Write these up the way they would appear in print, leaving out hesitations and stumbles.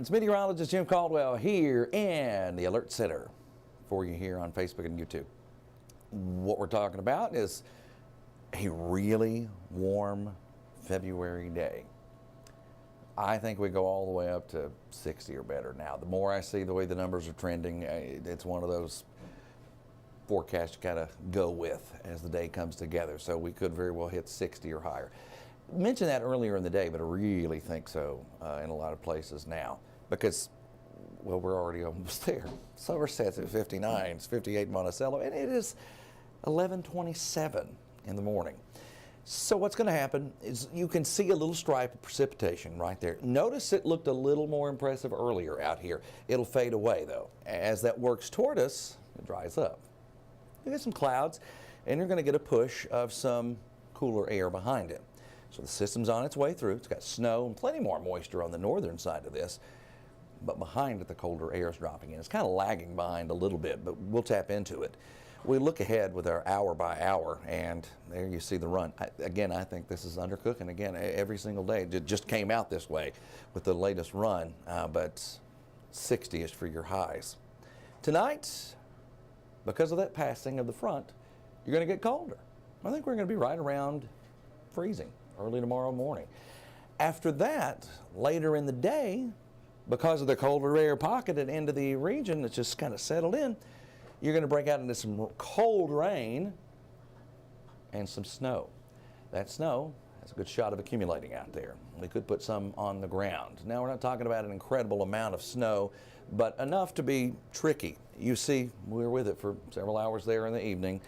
It's Meteorologist Jim Caldwell here in the Alert Center for you here on Facebook and YouTube. What we're talking about is a really warm February day. I think we go all the way up to 60 or better now. The more I see the way the numbers are trending, it's one of those forecasts you gotta go with as the day comes together. So we could very well hit 60 or higher. Mentioned that earlier in the day, but I really think so in a lot of places now because, well, we're already almost there. Somerset's at 59, it's 58 in Monticello, and it is 11:27 in the morning. So what's going to happen is you can see a little stripe of precipitation right there. Notice it looked a little more impressive earlier out here. It'll fade away though. As that works toward us, it dries up. You get some clouds, and you're going to get a push of some cooler air behind it. So the system's on its way through. It's got snow and plenty more moisture on the northern side of this, but behind it the colder air is dropping in. It's kind of lagging behind a little bit, but we'll tap into it. We look ahead with our hour by hour, and there you see the run. Again, I think this is undercooking again every single day. It just came out this way with the latest run, but 60-ish for your highs. Tonight, because of that passing of the front, you're going to get colder. I think we're going to be right around freezing early tomorrow morning. After that, later in the day, because of the colder air pocketed into the region that's just kind of settled in, you're going to break out into some cold rain and some snow. That snow has a good shot of accumulating out there. We could put some on the ground. Now, we're not talking about an incredible amount of snow, but enough to be tricky. You see, we were with it for several hours there in the evening,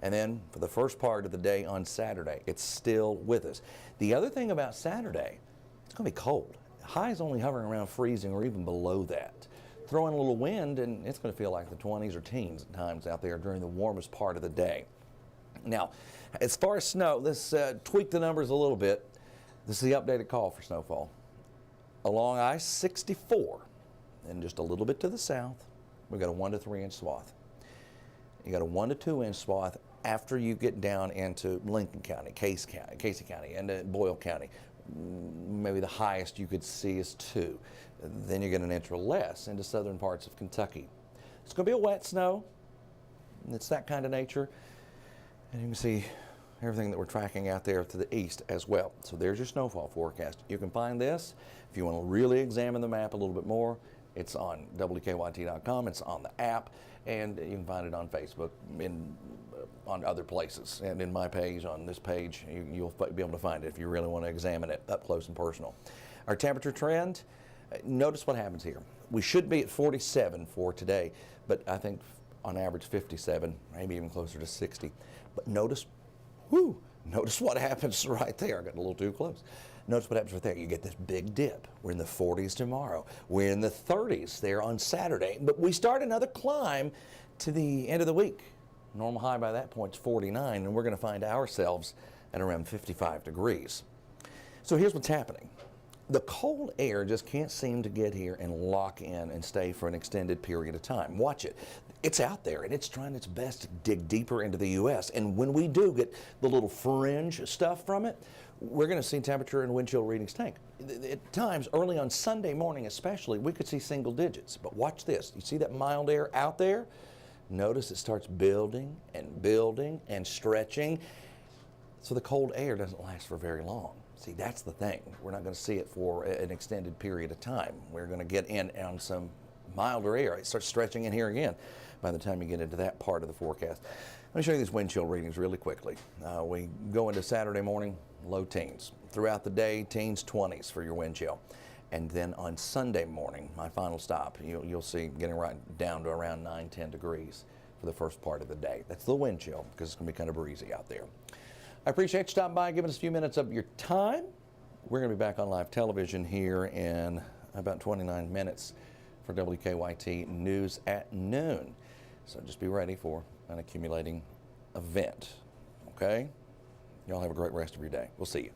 and then for the first part of the day on Saturday, it's still with us. The other thing about Saturday, it's going to be cold. Highs only hovering around freezing or even below that. Throw in a little wind, and it's going to feel like the 20s or teens at times out there during the warmest part of the day. Now, as far as snow, let's tweak the numbers a little bit. This is the updated call for snowfall. Along I-64, and just a little bit to the south, we've got a 1 to 3 inch swath. You got a 1 to 2 inch swath after you get down into Lincoln County, Casey County, and Boyle County. Maybe the highest you could see is 2. Then you get an inch or less into southern parts of Kentucky. It's going to be a wet snow. It's that kind of nature. And you can see everything that we're tracking out there to the east as well. So there's your snowfall forecast. You can find this if you want to really examine the map a little bit more. It's on WKYT.com, it's on the app, and you can find it on Facebook, on other places, and in my page, on this page, you'll be able to find it if you really want to examine it up close and personal. Our temperature trend, notice what happens here. We should be at 47 for today, but I think on average 57, maybe even closer to 60. But notice what happens right there. I got a little too close. Notice what happens right there. You get this big dip. We're in the 40s tomorrow. We're in the 30s there on Saturday. But we start another climb to the end of the week. Normal high by that point is 49, and we're going to find ourselves at around 55 degrees. So here's what's happening. The cold air just can't seem to get here and lock in and stay for an extended period of time. Watch it. It's out there, and it's trying its best to dig deeper into the U.S. And when we do get the little fringe stuff from it, we're going to see temperature and wind chill readings tank. At times, early on Sunday morning especially, we could see single digits. But watch this. You see that mild air out there? Notice it starts building and stretching. So the cold air doesn't last for very long. See, that's the thing. We're not going to see it for an extended period of time. We're going to get in on some milder air. It starts stretching in here again by the time you get into that part of the forecast. Let me show you these wind chill readings really quickly. We go into Saturday morning, low teens. Throughout the day, teens, 20s for your wind chill. And then on Sunday morning, my final stop, you'll see getting right down to around 9-10 degrees for the first part of the day. That's the wind chill because it's going to be kind of breezy out there. I appreciate you stopping by, giving us a few minutes of your time. We're going to be back on live television here in about 29 minutes for WKYT News at noon. So just be ready for an accumulating event, okay? Y'all have a great rest of your day. We'll see you.